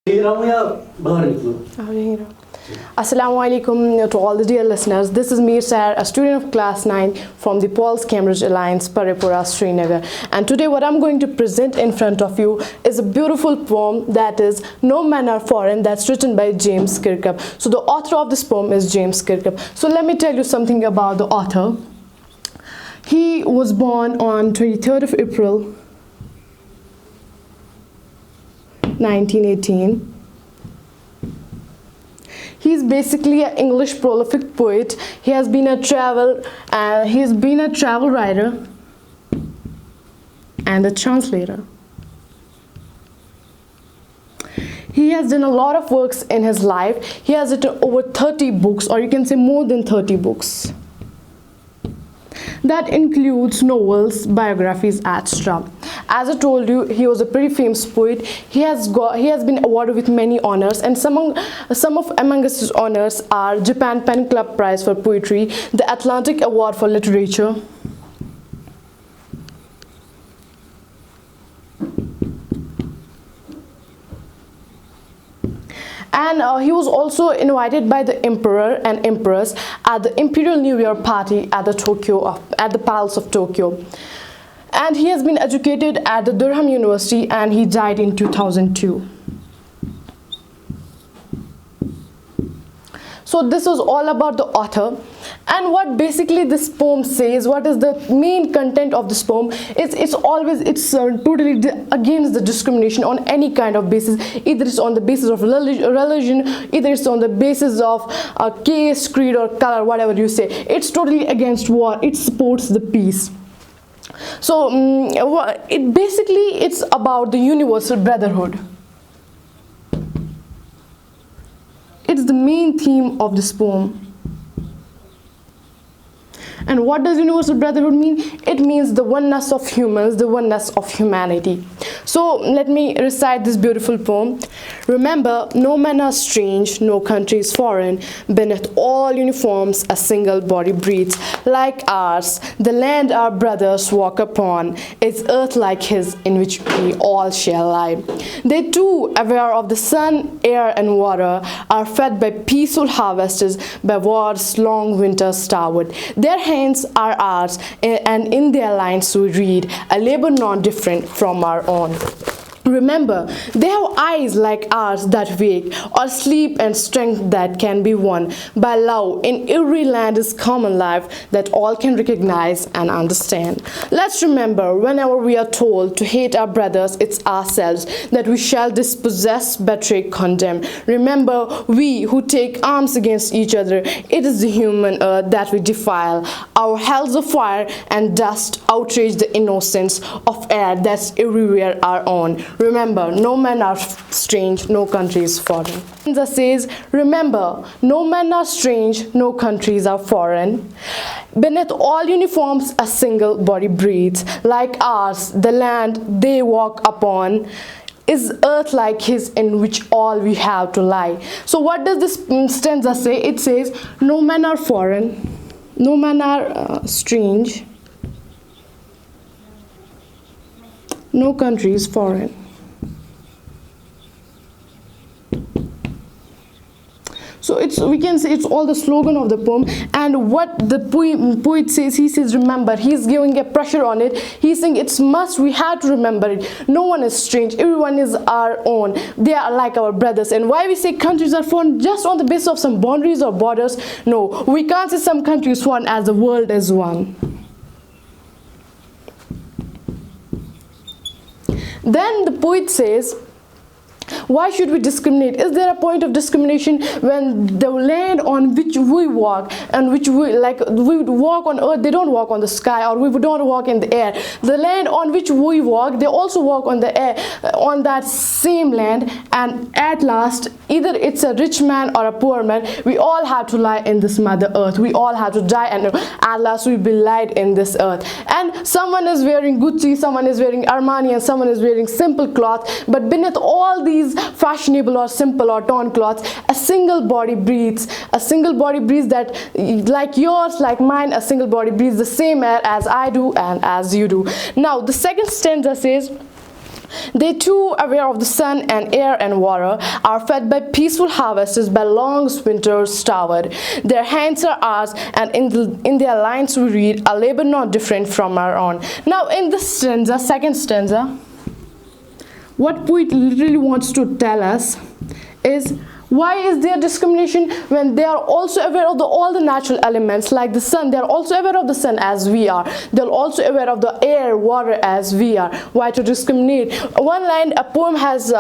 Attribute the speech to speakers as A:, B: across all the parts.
A: Assalamu alaikum to all the dear listeners. This is Mir Sehar, a student of class 9 from the Paul's Cambridge Alliance, Paripura, Srinagar. And today what I'm going to present in front of you is a beautiful poem that is No Men Are Foreign, that's written by James Kirkup. So the author of this poem is James Kirkup. So let me tell you something about the author. He was born on 23rd of April 1918. He's basically an English prolific poet. He has been a travel writer and a translator. He has done a lot of works in his life. He has written over 30 books, or you can say more than 30 books. That includes novels, biographies, etc. As I told you, he was a pretty famous poet. He has been awarded with many honors, and some among his honors are Japan Pen Club Prize for Poetry, the Atlantic Award for Literature, and he was also invited by the Emperor and Empress at the Imperial New Year party at the Palace of Tokyo. And he has been educated at the Durham University, and he died in 2002. So this was all about the author. And what basically this poem says, what is the main content of this poem, it's totally against the discrimination on any kind of basis. Either it's on the basis of religion, either it's on the basis of caste, creed, or color, whatever you say. It's totally against war. It supports the peace. So it's about the universal brotherhood. It's the main theme of this poem. And what does universal brotherhood mean? It means the oneness of humans, the oneness of humanity. So let me recite this beautiful poem. Remember, no men are strange, no country is foreign. Beneath all uniforms, a single body breathes. Like ours, the land our brothers walk upon is earth like his, in which we all shall lie. They too, aware of the sun, air, and water, are fed by peaceful harvests, by war's long winter starward. Their hands are ours, and in their lines we read a labor not different from our own. Remember, they have eyes like ours that wake, or sleep and strength that can be won by love. In every land is common life that all can recognize and understand. Let's remember, whenever we are told to hate our brothers, it's ourselves that we shall dispossess, betray, condemn. Remember, we who take arms against each other, it is the human earth that we defile. Our hells of fire and dust outrage the innocence of air that's everywhere our own. Remember, no men are strange, no country is foreign. Allainze says, remember, no men are strange, no countries are foreign. Beneath all uniforms, a single body breathes. Like ours, the land they walk upon is earth like his, in which all we have to lie. So what does this stanza say? It says, no men are foreign, no men are strange, no country is foreign. So we can say it's all the slogan of the poem. And what the poet says, he says, remember, he's giving a pressure on it. He's saying it's must, we have to remember it. No one is strange, everyone is our own. They are like our brothers. And why we say countries are foreign just on the basis of some boundaries or borders? No, we can't say some countries foreign as the world is one. Then the poet says, why should we discriminate? Is there a point of discrimination when the land on which we walk and which we walk on earth, they don't walk on the sky, or we don't walk in the air. The land on which we walk, they also walk on the air, on that same land, and at last, either it's a rich man or a poor man, we all have to lie in this mother earth. We all have to die, and at last we will be laid in this earth. And someone is wearing Gucci, someone is wearing Armani, and someone is wearing simple cloth, but beneath all these fashionable or simple or torn cloths, a single body breathes. A single body breathes that, like yours, like mine, a single body breathes the same air as I do and as you do. Now, the second stanza says, They too, aware of the sun and air and water, are fed by peaceful harvests by long winters starved. Their hands are ours, and in their lines we read, a labor not different from our own. Now in this stanza, second stanza, what poet literally wants to tell us is, why is there discrimination when they are also aware of all the natural elements like the sun? They are also aware of the sun as we are. They are also aware of the air, water as we are. Why to discriminate? One line a poem has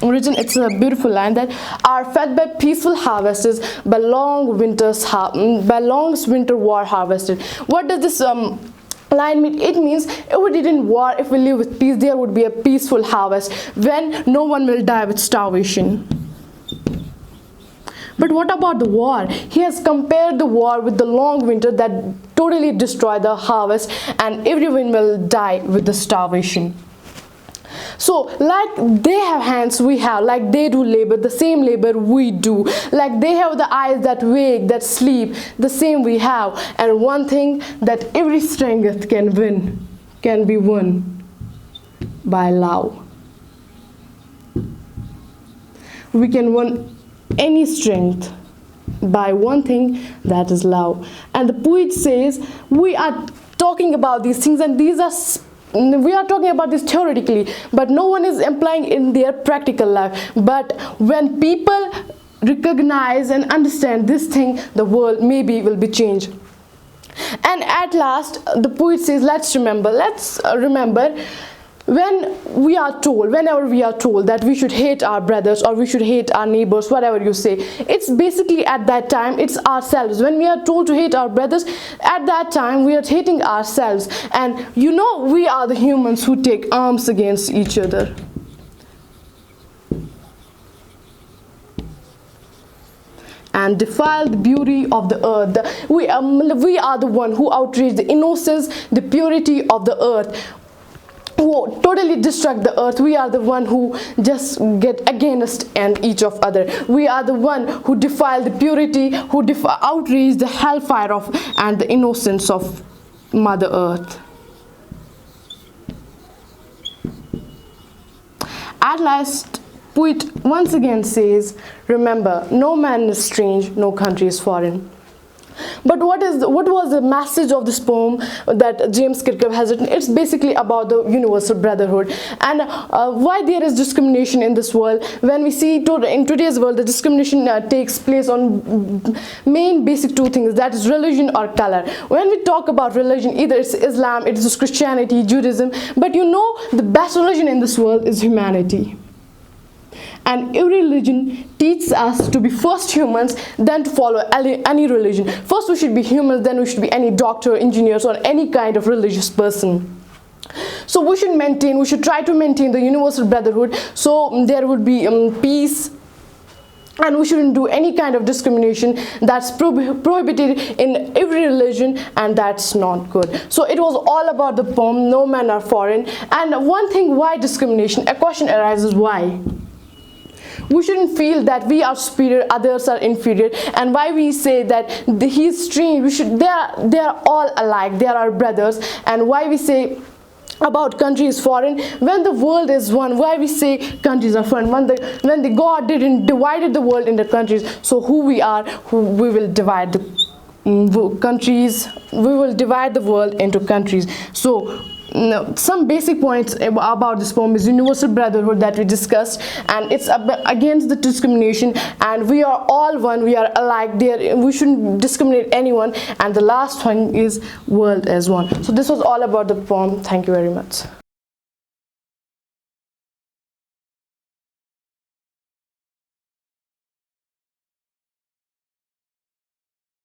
A: written, it's a beautiful line, that are fed by peaceful harvests by long winter war harvested. What does this line mean? It means if we didn't war, if we live with peace, there would be a peaceful harvest when no one will die with starvation. But what about the war? He has compared the war with the long winter that totally destroyed the harvest, and everyone will die with the starvation. So like they have hands we have, like they do labor, the same labor we do, like they have the eyes that wake, that sleep, the same we have. And one thing that every strength can be won by love. We can win any strength by one thing, that is love. And the poet says we are talking about these things, and we are talking about this theoretically, but no one is implying in their practical life. But when people recognize and understand this thing, the world maybe will be changed. And at last the poet says, let's remember whenever we are told that we should hate our brothers or we should hate our neighbors, whatever you say, it's basically at that time it's ourselves. When we are told to hate our brothers, at that time we are hating ourselves. And we are the humans who take arms against each other. And defile the beauty of the earth. We are the one who outrage the innocence, the purity of the earth, who totally destruct the earth. We are the one who just get against and each of other. We are the one who defile the purity, who outrage the hellfire of and the innocence of Mother Earth. At last, poet once again says, remember, no man is strange, no country is foreign. But what was the message of this poem that James Kirkup has written? It's basically about the universal brotherhood, and why there is discrimination in this world. When we see in today's world, the discrimination takes place on main basic two things, that is religion or color. When we talk about religion, either it's Islam, it's Christianity, Judaism, but the best religion in this world is humanity. And every religion teaches us to be first humans, then to follow any religion. First we should be humans, then we should be any doctor, engineers, or any kind of religious person. So we should try to maintain the universal brotherhood, so there would be peace, and we shouldn't do any kind of discrimination that's prohibited in every religion, and that's not good. So it was all about the poem, no men are foreign. And one thing, why discrimination? A question arises, why? We shouldn't feel that we are superior, others are inferior, and why we say that he's strange. They are all alike, they are our brothers. And why we say about country is foreign when the world is one? Why we say countries are foreign when the God didn't divided the world into countries? So we will divide the countries, we will divide the world into countries. So some basic points about this poem is universal brotherhood that we discussed, and it's against the discrimination, and we are all one, we are alike, we shouldn't discriminate anyone. And the last one is world as one. So this was all about the poem. Thank you very much.